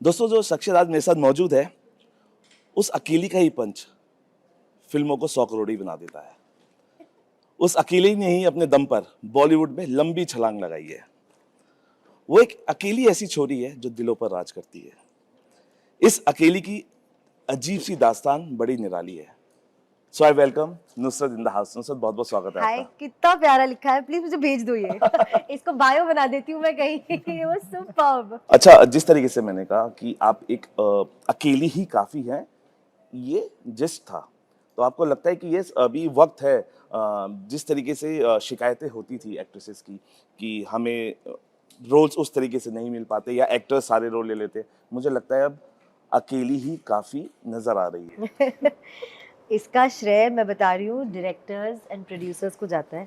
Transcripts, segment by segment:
दोस्तों, जो शख्स आज मेरे साथ मौजूद है, उस अकेली का ही पंच फिल्मों को 100 करोड़ी बना देता है। उस अकेले ही ने ही अपने दम पर बॉलीवुड में लंबी छलांग लगाई है। वो एक अकेली ऐसी छोरी है जो दिलों पर राज करती है। इस अकेली की अजीब सी दास्तान बड़ी निराली है। So I welcome Nusrat in the house. Nusrat, बहुत बहुत स्वागत है हाय, आपका। कितना प्यारा लिखा है। प्लीज मुझे भेज दो ये। इसको बायो बना देती हूँ मैं कहीं। ये वो सुपर्ब। अच्छा, जिस तरीके से मैंने कहा कि आप एक अकेली ही काफी हैं, ये जिस्ट था, तो आपको लगता है कि ये अभी वक्त है, जिस तरीके से शिकायतें होती थी एक्ट्रेसेस की कि हमें रोल्स उस तरीके से नहीं मिल पाते या एक्टर्स सारे रोल ले लेते, मुझे लगता है अब अकेली ही काफी नजर आ रही है। इसका श्रेय मैं बता रही हूँ डायरेक्टर्स एंड प्रोड्यूसर्स को जाता है,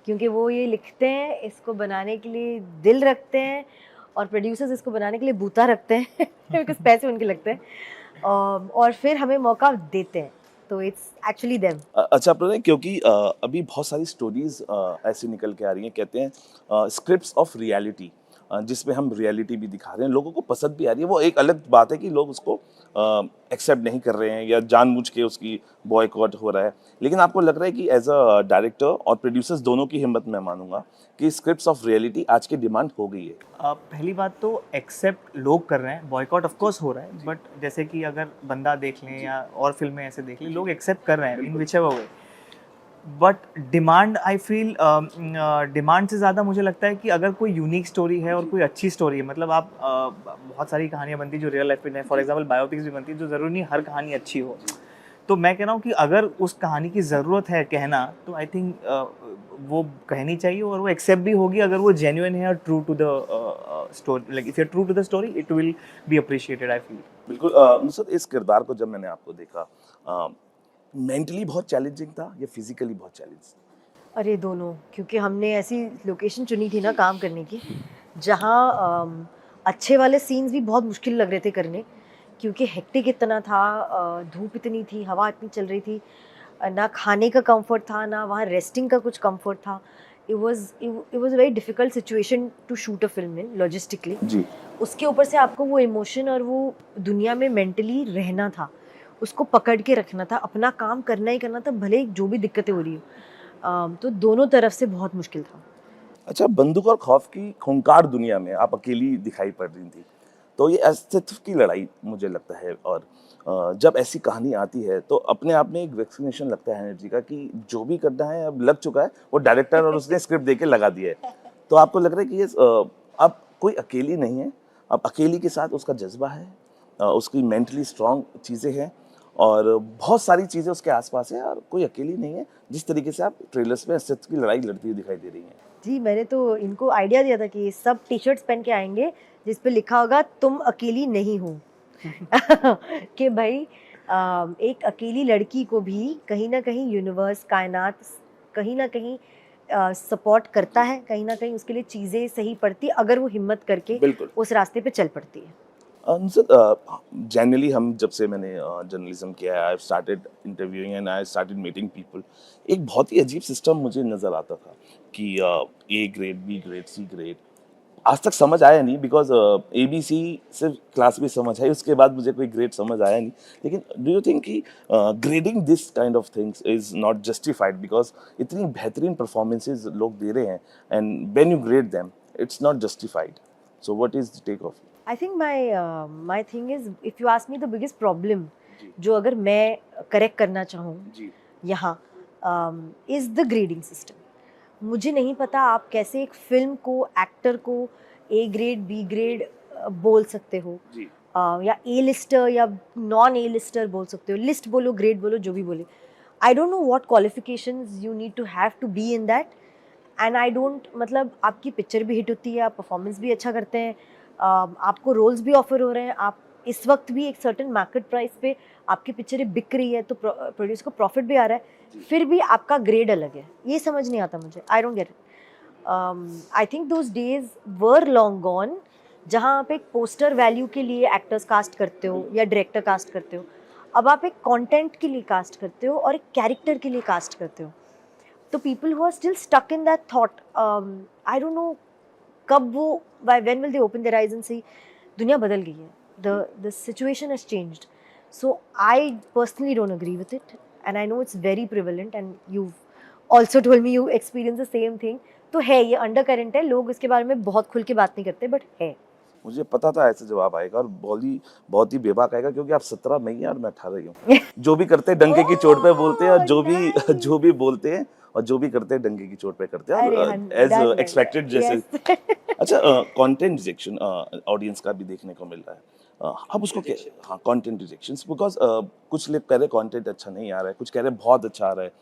क्योंकि वो ये लिखते हैं, इसको बनाने के लिए दिल रखते हैं, और प्रोड्यूसर्स इसको बनाने के लिए बूता रखते हैं बिकॉज पैसे उनके लगते हैं, और फिर हमें मौका देते हैं। तो इट्स एक्चुअली देम। अच्छा प्रणय, क्योंकि अभी बहुत सारी स्टोरीज ऐसी निकल के आ रही हैं, कहते हैं स्क्रिप्ट्स ऑफ रियलिटी, जिसमें हम रियलिटी भी दिखा रहे हैं, लोगों को पसंद भी आ रही है। वो एक अलग बात है कि लोग उसको एक्सेप्ट नहीं कर रहे हैं या जानबूझ के उसकी बॉयकॉट हो रहा है, लेकिन आपको लग रहा है कि एज अ डायरेक्टर और प्रोड्यूसर्स दोनों की हिम्मत मैं मानूंगा कि स्क्रिप्ट्स ऑफ रियलिटी आज की डिमांड हो गई है। पहली बात तो एक्सेप्ट लोग कर रहे हैं, बॉयकॉट ऑफ कोर्स हो रहा है, बट जैसे कि अगर बंदा देख लें या और फिल्में ऐसे देख लें, लोग एक्सेप्ट कर रहे हैं in whichever way. But demand, I feel demand से ज़्यादा मुझे लगता है कि अगर कोई यूनिक स्टोरी है और कोई अच्छी स्टोरी है, मतलब आप बहुत सारी कहानियाँ बनती जो रियल लाइफ में है, फॉर एग्जाम्पल बायोपिक्स भी बनती है, जो ज़रूरी नहीं हर कहानी अच्छी हो। तो मैं कह रहा हूँ कि अगर उस कहानी की ज़रूरत है कहना, तो आई थिंक वो कहनी चाहिए और वो एक्सेप्ट भी होगी अगर वो जेन्युइन है और true to the story. Like if you are true to the story, it will be appreciated, I feel. बिल्कुल। नुसरत, इस किरदार को जब मैंने आपको देखा, मेंटली बहुत चैलेंजिंग था या फिजिकली बहुत चैलेंजिंग? अरे दोनों, क्योंकि हमने ऐसी लोकेशन चुनी थी ना काम करने की, जहाँ अच्छे वाले सीन्स भी बहुत मुश्किल लग रहे थे करने, क्योंकि हेक्टिक इतना था, धूप इतनी थी, हवा इतनी चल रही थी, ना खाने का कंफर्ट था, ना वहाँ रेस्टिंग का कुछ कंफर्ट था। It was a very difficult situation to shoot a film in logistically. जी। उसके ऊपर से आपको वो इमोशन और वो दुनिया में मेंटली रहना था, उसको पकड़ के रखना था, अपना काम करना ही करना था, भले जो भी दिक्कतें हो रही हो। तो दोनों तरफ से बहुत मुश्किल था। अच्छा, बंदूक और खौफ की खूंखार दुनिया में आप अकेली दिखाई पड़ रही थी, तो ये अस्तित्व की लड़ाई मुझे लगता है। और जब ऐसी कहानी आती है तो अपने आप में एक वैक्सीनेशन लगता है एनर्जी का कि जो भी करना है अब लग चुका है, वो डायरेक्टर और उसने स्क्रिप्ट दे के लगा दिया है। तो आपको लग रहा है कि ये अब कोई अकेली नहीं है, अब अकेली के साथ उसका जज्बा है, उसकी मेंटली स्ट्रांग चीज़ें हैं और बहुत सारी चीज़ें उसके आसपास है, और कोई अकेली नहीं है जिस तरीके से आप ट्रेलर्स में अस्तित्व की लड़ाई लड़ती हुई दिखाई दे रही हैं। जी, मैंने तो इनको आइडिया दिया था कि ये सब टी-शर्ट्स पहन के आएँगे, जिस पे लिखा होगा तुम अकेली नहीं हो। कि भाई, एक अकेली लड़की को भी कहीं न कहीं यूनिवर्स, कायनात कहीं न कहीं सपोर्ट करता है, कहीं न कहीं उसके लिए चीज़ें सही पड़ती है, अगर वो हिम्मत करके बिल्कुल। उस रास्ते पे चल पड़ती है। जनरली हम जब से मैंने जर्नलिज्म किया है, I started interviewing and I started meeting people, एक बहुत ही अजीब सिस्टम मुझे नज़र आता था कि A grade, B grade, C grade. आज तक समझ आया नहीं, बिकॉज ए बी सी सिर्फ क्लास में समझ आई, उसके बाद मुझे कोई ग्रेड समझ आया नहीं। लेकिन डू यू थिंक कि grading this kind of things is not justified, because इतनी बेहतरीन परफॉर्मेंसेज लोग दे रहे हैं and when you grade them it's not justified. So what is the take off? I think my thing is, if you ask me the biggest problem, जो अगर मैं correct करना चाहूँ जी। यहाँ, इज़ द ग्रेडिंग सिस्टम। मुझे नहीं पता आप कैसे एक फिल्म को, एक्टर को ए ग्रेड, बी ग्रेड बोल सकते हो, जी। या ए लिस्टर या नॉन ए लिस्टर बोल सकते हो, लिस्ट बोलो, ग्रेड बोलो, जो भी बोले। I don't know what qualifications you need to have to be in that. And I don't, मतलब आपकी पिक्चर भी हिट होती है, आप परफॉर्मेंस भी अच्छा करते हैं, आपको रोल्स भी ऑफर हो रहे हैं, आप इस वक्त भी एक सर्टेन मार्केट प्राइस पे आपकी पिक्चरें बिक रही है, तो प्रोड्यूसर को प्रॉफिट भी आ रहा है, फिर भी आपका ग्रेड अलग है। ये समझ नहीं आता मुझे, I don't get it. I think those days were long gone, जहाँ आप एक पोस्टर वैल्यू के लिए एक्टर्स कास्ट करते हो या डायरेक्टर कास्ट करते हो। अब आप एक कंटेंट के लिए कास्ट करते हो और एक कैरेक्टर के लिए कास्ट करते हो। तो people who are still stuck in that thought, I don't know कब वो, when will they open their eyes and see दुनिया बदल गई है। The situation has changed. So I personally don't agree with it, and I know it's very prevalent, and you've also told me you experience the same thing. तो है, ये under current है, लोग इसके बारे में बहुत खुल के बात नहीं करते, बट है. मुझे पता था ऐसे जवाब आएगा और बहुत ही बेबाक आएगा, क्योंकि आप 17 मई हैं और मैं 18 ही हूँ. जो भी करते हैं डंके की चोट पे बोलते हैं, और जो भी nice. जो भी बोलते हैं और जो भी करते हैं डंके की चोट पे करते हैं, अरे और एज done well. एक्सपेक्टेड जैसे. Yes. अच्छा, कंटेंट रिजेक्शन ऑडियंस का भी देखने को मिल रहा है. आप उसको हाँ, कंटेंट रिजेक्शंस, बिकॉज कुछ लोग कह रहे हैं कंटेंट अच्छा नहीं आ रहा है, कुछ कह रहे हैं बहुत अच्छा आ रहा है,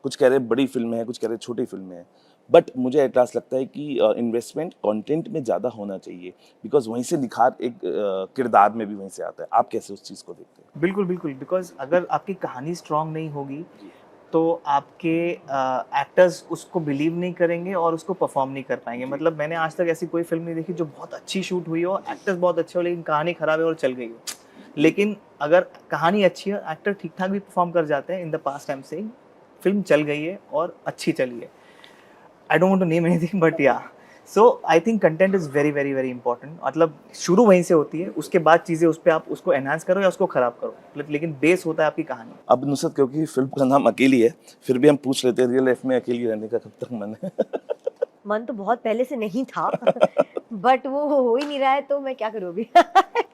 कुछ कह रहे हैं बड़ी फिल्में हैं, कुछ कह रहे हैं छोटी फिल्में हैं. बट मुझे एट लास्ट लगता है कि इन्वेस्टमेंट कंटेंट में ज़्यादा होना चाहिए, बिकॉज वहीं से निखार एक किरदार में भी वहीं से आता है. आप कैसे उस चीज़ को देखते हैं? बिल्कुल बिल्कुल, बिकॉज अगर आपकी कहानी स्ट्रांग नहीं होगी तो आपके एक्टर्स उसको बिलीव नहीं करेंगे और उसको परफॉर्म नहीं कर पाएंगे. मतलब मैंने आज तक ऐसी कोई फिल्म नहीं देखी जो बहुत अच्छी शूट हुई हो, एक्टर्स बहुत अच्छे हो, लेकिन कहानी खराब है और चल गई हो. लेकिन अगर कहानी अच्छी है, एक्टर ठीक ठाक भी परफॉर्म कर जाते हैं. इन द पास्ट टाइम से फिल्म चल गई है और अच्छी चली है. I don't want to name anything, but yeah, so I think content is very very very important. मतलब शुरू वहीं से होती है, उसके बाद चीज़ें उस पर आप उसको एनहांस करो या उसको खराब करो, लेकिन बेस होता है आपकी कहानी. अब नुसरत, क्योंकि फिल्म का नाम अकेली है, फिर भी हम पूछ लेते हैं, रियल लाइफ में अकेली रहने का कब तक मन है? मन तो बहुत पहले से नहीं था, बट वो हो ही नहीं रहा है, तो मैं क्या करूँ अभी.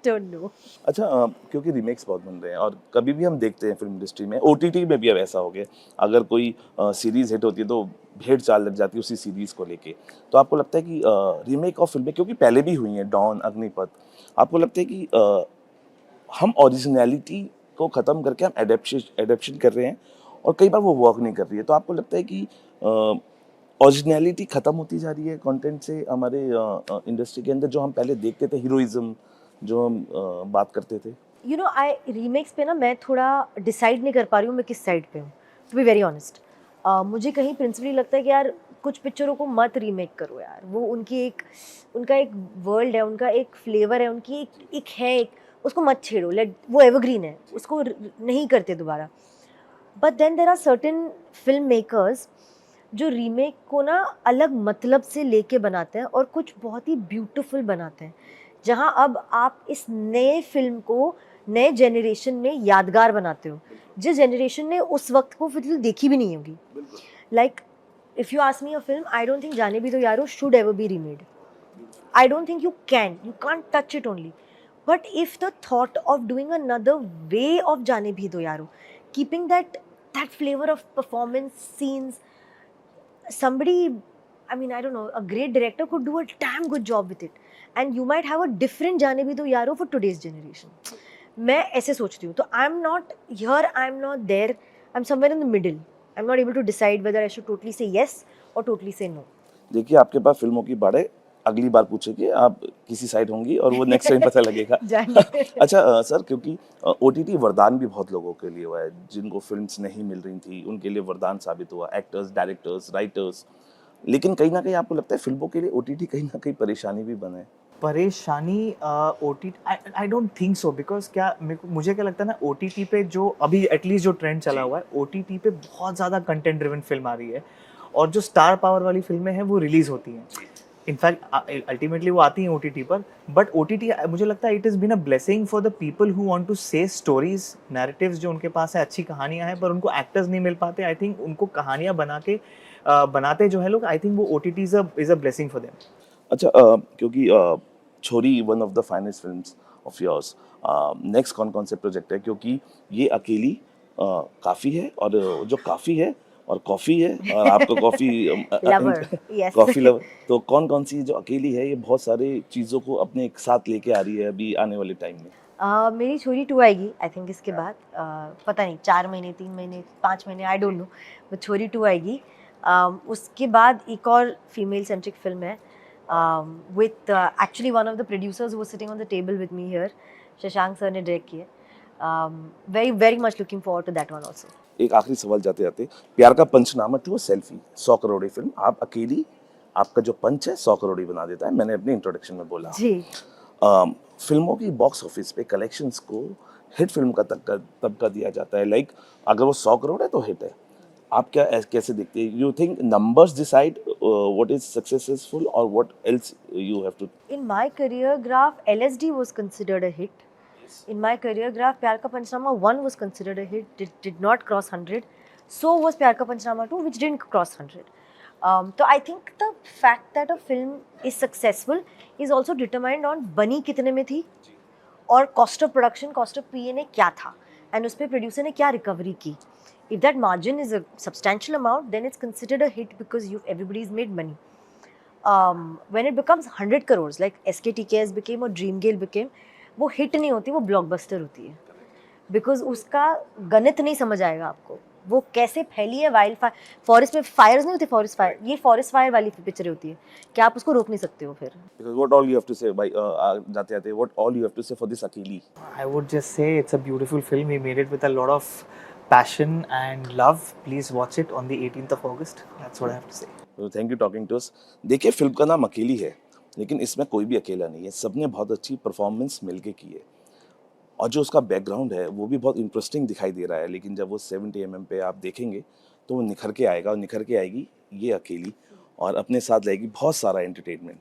Don't know. अच्छा, क्योंकि रीमेक्स बहुत बन रहे हैं और कभी भी हम देखते हैं फिल्म इंडस्ट्री में, ओटीटी में भी अब ऐसा हो गया, अगर कोई सीरीज हिट होती है तो भेड़ चाल लग जाती है उसी सीरीज को लेके. तो आपको लगता है कि रीमेक ऑफ फिल्में, क्योंकि पहले भी हुई हैं, डॉन, अग्निपथ, आपको लगता है कि हम ओरिजिनलिटी को ख़त्म करके हम एडेप्शन कर रहे हैं और कई बार वो वर्क नहीं कर रही है? तो आपको लगता है कि ओरिजिनलिटी ख़त्म होती जा रही है कंटेंट से हमारे इंडस्ट्री के अंदर, जो हम पहले देखते थे, हीरोइज्म जो हम बात करते थे? यू नो, आई रीमेक्स पे ना मैं थोड़ा डिसाइड नहीं कर पा रही हूँ मैं किस साइड पे हूँ, टू बी वेरी ऑनेस्ट. मुझे कहीं प्रिंसिपली लगता है कि यार कुछ पिक्चरों को मत रीमेक करो यार. वो उनका एक वर्ल्ड है, उनका एक फ्लेवर है, उनकी एक है, उसको मत छेड़ो. लेट, वो एवरग्रीन है, उसको नहीं करते दोबारा. But then there are certain film makers जो रीमेक को ना अलग मतलब से लेके बनाते हैं और कुछ बहुत ही ब्यूटीफुल बनाते हैं, जहाँ अब आप इस नए फिल्म को नए जनरेशन में यादगार बनाते हो, जिस जनरेशन ने उस वक्त को फिल्म देखी भी नहीं होगी. Like if you ask me a film, I don't think जाने भी तो यारो should ever be remade. I don't think you can't touch it only. But if the thought of doing another way of Jaane Bhi Do Yaro, keeping that flavor of performance scenes, somebody, I mean, I don't know, a great director could do a damn good job with it, and you might have a different Jaane Bhi Do Yaro for today's generation. मैं ऐसे सोचती हूँ. तो I'm not here, I'm not there, I'm somewhere in the middle. I'm not able to decide whether I should totally say yes or totally say no. देखिए, आपके पास फिल्मों की बाढ़ है, अगली बार पूछेंगे आप किसी साइड होंगी और वो नेक्स्ट टाइम पता लगेगा. जानिए. अच्छा सर, क्योंकि ओटीटी वरदान भी बहुत लोगों के लिए हुआ है, जिनको फिल्म्स नहीं मिल रही थी उनके लिए वरदान साबित हुआ, एक्टर्स, डायरेक्टर्स, राइटर्स. लेकिन कहीं ना कहीं आपको लगता है फिल्मों के लिए ओटीटी कहीं ना कहीं परेशानी भी बना है? परेशानी OTT, I don't think so, because क्या मुझे क्या लगता है ना, ओटीटी पे जो अभी एटलीस्ट जो ट्रेंड चला हुआ है, ओटीटी पे बहुत ज़्यादा कंटेंट ड्रिवन फिल्म आ रही है और जो स्टार पावर वाली फिल्में हैं वो रिलीज होती हैं. इनफैक्ट अल्टीमेटली वो आती हैं ओटीटी पर, बट ओटीटी मुझे लगता है it is been a blessing for the people who want to say stories, narratives जो उनके पास है, अच्छी कहानियाँ हैं पर उनको एक्टर्स नहीं मिल पाते. आई थिंक उनको कहानियाँ बनाते जो है लोग, आई थिंक वो OTT is a blessing for them. अच्छा, क्योंकि छोरी one of the finest films of yours, next कौन से प्रोजेक्ट है? क्योंकि ये अकेली काफ़ी है, और जो काफ़ी है और कॉफ़ी है, और आपको coffee Lover, yes. Coffee lover, तो कौन सी जो अकेली है ये बहुत सारे चीज़ों को अपने एक साथ लेके आ रही है अभी आने वाले टाइम में? मेरी छोरी 2 आएगी आई थिंक इसके बाद. पता नहीं 4 महीने, 3 महीने, 5 महीने, आई डोंट नो, बट छोरी 2 आएगी. उसके बाद एक और फीमेल सेंट्रिक फिल्म है with actually one of the producers वो sitting on the table with me here, Shashank sir ने डायरेक्ट किया. Very very much looking forward to that one also. एक आखिरी सवाल जाते जाते, प्यार का पंचनामा टू सेल्फी, 100 करोड़ी फिल्म, आप अकेली, आपका जो पंच है 100 करोड़ी बना देता है, मैंने अपने इंट्रोडक्शन में बोला. जी. फिल्मों की बॉक्स ऑफिस पे कलेक्शंस को हिट फिल्म का तबका दिया जाता है. लाइक अगर वो 100 करोड़ है तो हिट है. आप कैसे देखते हैं? You think numbers decide what is successful और what else you have to? In my career graph, LSD was considered a hit. In my career graph, Pyar Ka Panchnama 1 was considered a hit, did not cross 100. So was Pyar Ka Panchnama 2, which didn't cross 100. So I think the fact that a film is successful is also determined on बनी कितने में थी और cost of production, cost of PA ने क्या था and उस पर प्रोड्यूसर ने क्या रिकवरी की. If that margin is a substantial amount then it's considered a hit because you everybody is made money. When it becomes 100 crores like SKTKS became or Dreamgale became, वो hit नहीं होती, वो blockbuster होती है. Because उसका गणित नहीं समझ आएगा आपको, वो कैसे फैली है. वाइल्ड फायर, फॉरेस्ट में फायर्स नहीं होते, फॉरेस्ट फायर, ये फॉरेस्ट फायर वाली पिक्चर होती है कि आप उसको रोक नहीं सकते हो फिर. Because what all you have to say by जाते जाते what all you have to say for this अकेली? I would just say it's a beautiful film. He made it with a lot of passion and love. Please watch it on the 18th of August. That's what I have to say. तो thank you talking to us. देखिए film का नाम अकेली है, लेकिन इसमें कोई भी अकेला नहीं है. सबने बहुत अच्छी परफॉर्मेंस मिलके की है और जो उसका बैकग्राउंड है वो भी बहुत इंटरेस्टिंग दिखाई दे रहा है. लेकिन जब वो 70 mm पे आप देखेंगे तो वो निखर के आएगा और निखर के आएगी ये अकेली और अपने साथ लाएगी बहुत सारा एंटरटेनमेंट.